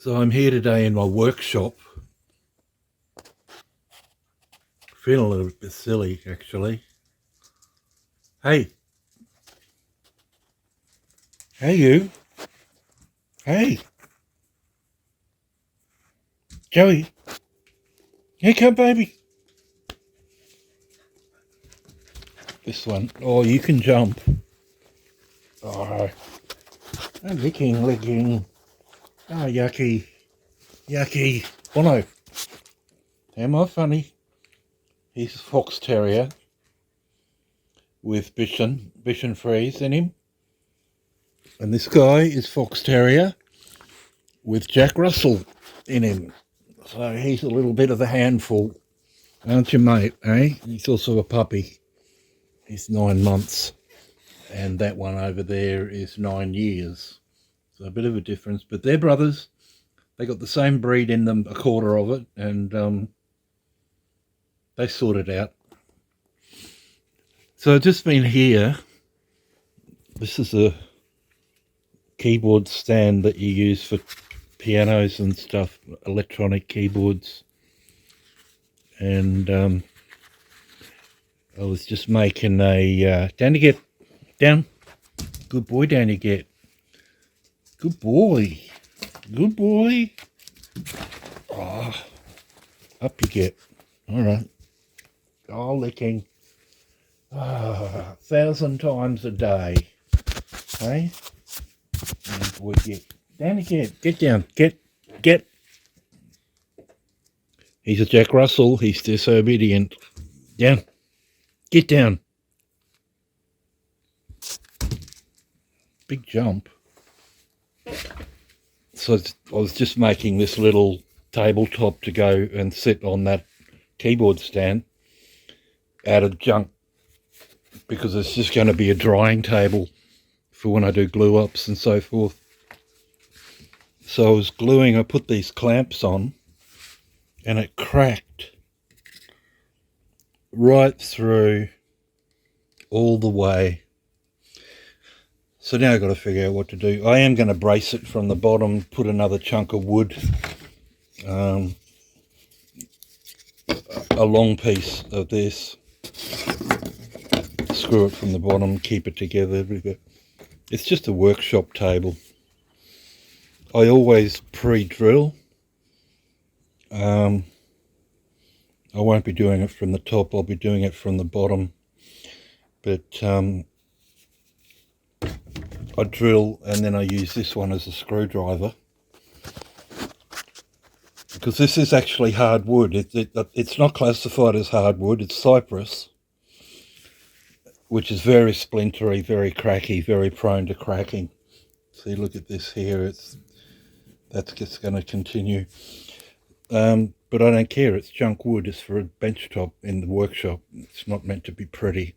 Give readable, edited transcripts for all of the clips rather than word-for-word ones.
So I'm here today in my workshop. Feeling a little bit silly, actually. Hey. Hey, you. Hey. Joey. Here come, baby. This one. Oh, you can jump. Oh. Licking. Oh, yucky. Yucky. Oh, no. Am I funny? He's a fox terrier with Bichon Frise in him. And this guy is fox terrier with Jack Russell in him. So he's a little bit of a handful. Aren't you, mate, eh? He's also a puppy. He's 9 months. And that one over there is 9 years. So a bit of a difference. But they're brothers. They got the same breed in them, a quarter of it. And they sort it out. So I've just been here. This is a keyboard stand that you use for pianos and stuff. Electronic keyboards. And I was just making a Danny, get down. Good boy, Danny, get. Good boy. Good boy. Oh, up you get. All right. Oh, licking. 1,000 times a day. Hey? Good boy, get. Danny, get down. Get. He's a Jack Russell. He's disobedient. Down. Get down. Big jump. So I was just making this little tabletop to go and sit on that keyboard stand out of junk, because it's just going to be a drying table for when I do glue ups and so forth. So I was gluing, I put these clamps on and it cracked right through all the way. So now I've got to figure out what to do. I am going to brace it from the bottom, put another chunk of wood, a long piece of this, screw it from the bottom, keep it together. It's just a workshop table. I always pre-drill. I won't be doing it from the top, I'll be doing it from the bottom. But I drill and then I use this one as a screwdriver, because this is actually hardwood. It's not classified as hardwood, it's cypress, which is very splintery, very cracky, very prone to cracking. See, look at this here, that's just going to continue. But I don't care, it's junk wood, it's for a bench top in the workshop. It's not meant to be pretty.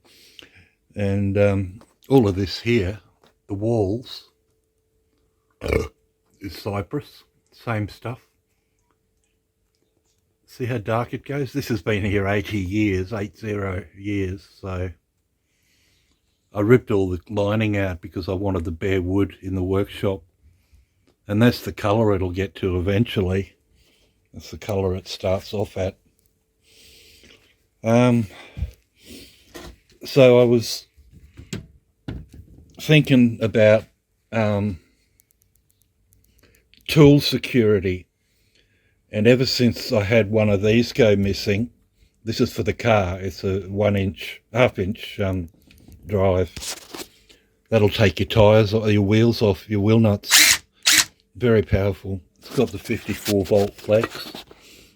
And all of this here, the walls, is cypress, same stuff. See how dark it goes? This has been here 80 years, 80 years, so I ripped all the lining out because I wanted the bare wood in the workshop. And that's the colour it'll get to eventually. That's the colour it starts off at. So I was thinking about tool security, and ever since I had one of these go missing, this is for the car, it's a half inch drive. That'll take your tyres or your wheels off, your wheel nuts. Very powerful. It's got the 54 volt flex,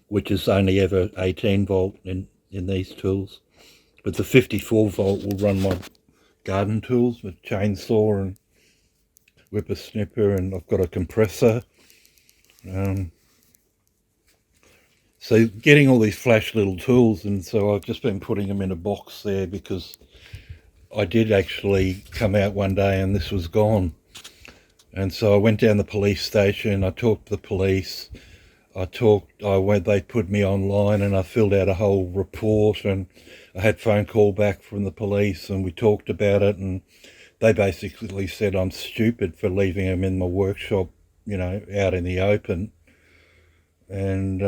which is only ever 18 volt in these tools. But the 54 volt will run my garden tools with chainsaw and whippersnipper, and I've got a compressor. So getting all these flash little tools, and so I've just been putting them in a box there, because I did actually come out one day and this was gone. And so I went down the police station, I talked to the police, they put me online and I filled out a whole report, and I had phone call back from the police and we talked about it, and they basically said I'm stupid for leaving them in my workshop, you know, out in the open. And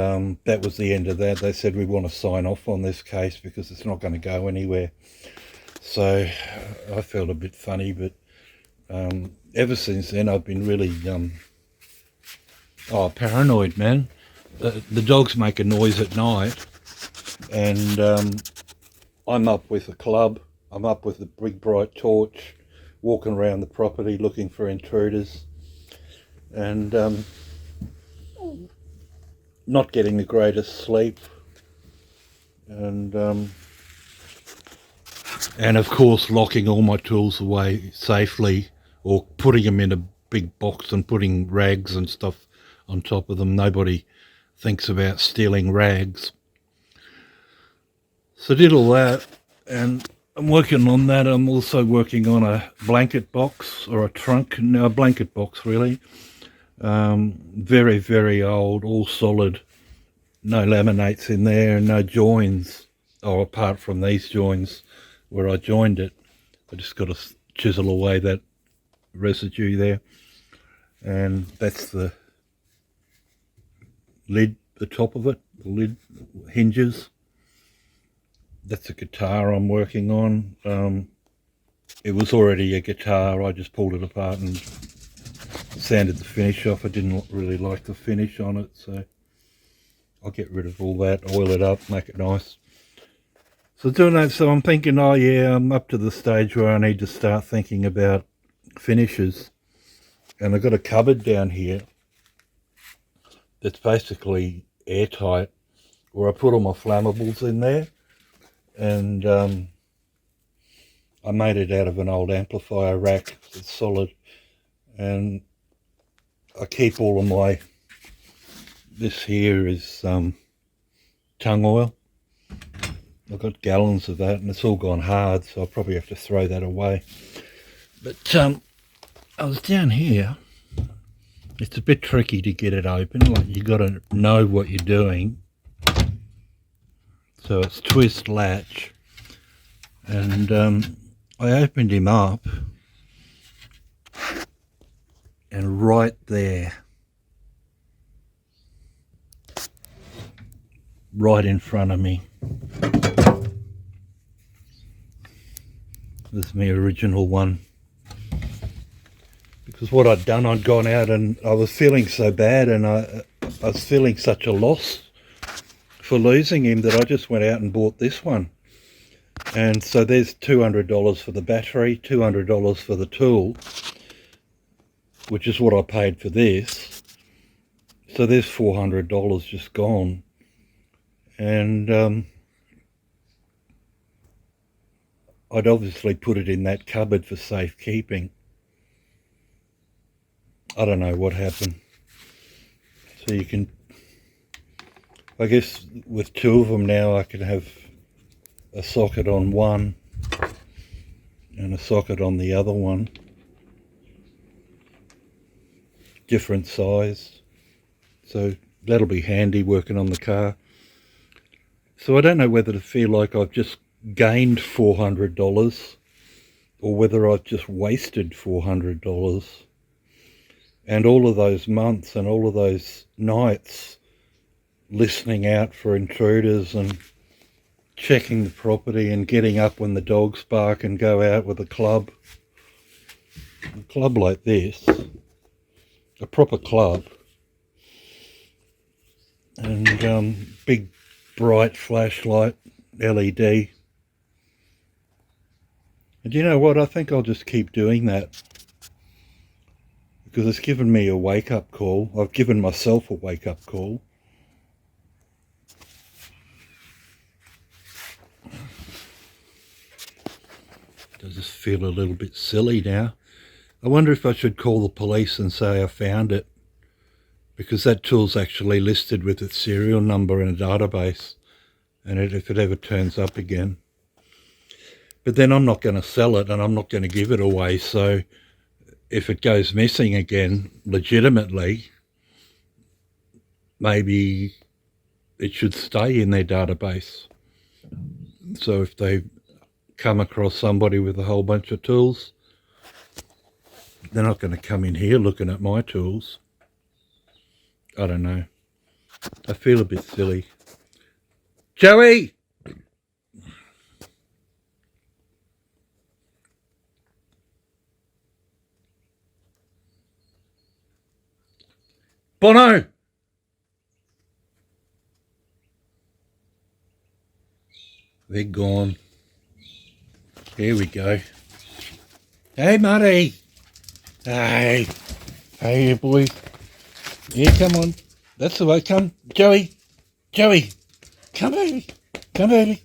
that was the end of that. They said, we want to sign off on this case because it's not going to go anywhere. So I felt a bit funny, but ever since then I've been really paranoid, man. The dogs make a noise at night, and I'm up with a club. I'm up with a big bright torch, walking around the property looking for intruders, and not getting the greatest sleep, and of course locking all my tools away safely, or putting them in a big box and putting rags and stuff on top of them. Nobody thinks about stealing rags. So I did all that, and I'm working on that. I'm also working on a blanket box, or a trunk, no, a blanket box really. Very, very old, all solid, no laminates in there, and no joins, apart from these joins where I joined it. I just got to chisel away that residue there, and that's the lid, the top of it, the lid hinges. That's a guitar I'm working on. It was already a guitar. I just pulled it apart and sanded the finish off. I didn't really like the finish on it, so I'll get rid of all that, oil it up, make it nice. So doing that, so I'm thinking, oh yeah, I'm up to the stage where I need to start thinking about finishes. And I've got a cupboard down here that's basically airtight, where I put all my flammables in there. And I made it out of an old amplifier rack. It's solid, and I keep all of my, this here is tung oil. I've got gallons of that, and it's all gone hard, so I'll probably have to throw that away. But I was down here. It's a bit tricky to get it open. Like, you got to know what you're doing. So it's twist latch, and I opened him up, and right there, right in front of me, there's my original one. Because what I'd done, I'd gone out and I was feeling so bad, and I was feeling such a loss for losing him, that I just went out and bought this one. And so there's $200 for the battery, $200 for the tool, which is what I paid for this. So there's $400 just gone. And I'd obviously put it in that cupboard for safekeeping. I don't know what happened. So you can, I guess with two of them now, I can have a socket on one and a socket on the other one. Different size. So that'll be handy working on the car. So I don't know whether to feel like I've just gained $400 or whether I've just wasted $400. And all of those months and all of those nights listening out for intruders and checking the property and getting up when the dogs bark and go out with a club. A club like this, a proper club, and big bright flashlight, LED. And you know what, I think I'll just keep doing that, because it's given me a wake-up call. I've given myself a wake-up call. Does this feel a little bit silly now? I wonder if I should call the police and say I found it, because that tool's actually listed with its serial number in a database, and if it ever turns up again. But then I'm not going to sell it, and I'm not going to give it away, so if it goes missing again legitimately, maybe it should stay in their database. So if they come across somebody with a whole bunch of tools, they're not going to come in here looking at my tools. I don't know. I feel a bit silly. Joey! Bono! They're gone. Here we go. Hey, Muddy! Hey! Hey, boy. Yeah, come on. That's the way. Come, Joey! Joey! Come, baby! Come, baby!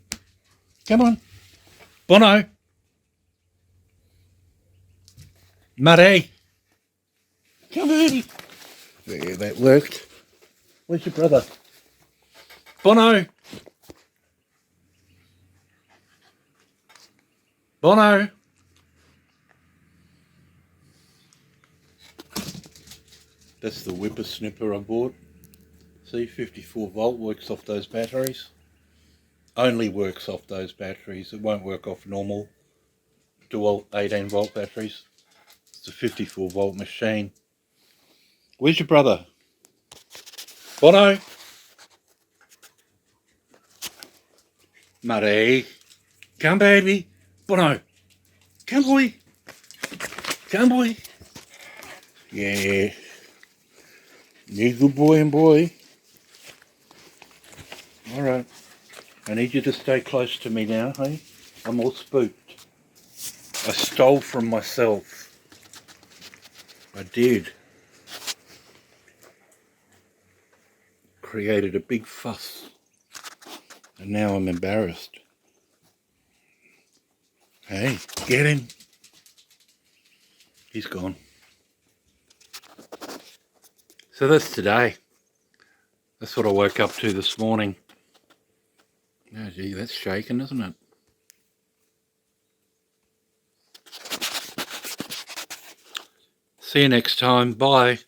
Come on! Bono! Muddy! Come, baby! There, that worked. Where's your brother? Bono! Bono! That's the whippersnipper I bought. See, 54 volt, works off those batteries. Only works off those batteries. It won't work off normal dual 18 volt batteries. It's a 54 volt machine. Where's your brother? Bono? Muddy. Come, baby. Bono. Come, boy. Come, boy. Yeah. You good boy and boy. Alright. I need you to stay close to me now, hey? I'm all spooked. I stole from myself. I did. Created a big fuss. And now I'm embarrassed. Hey, get him. He's gone. So that's today. That's what I woke up to this morning. Oh gee, that's shaking, isn't it? See you next time. Bye.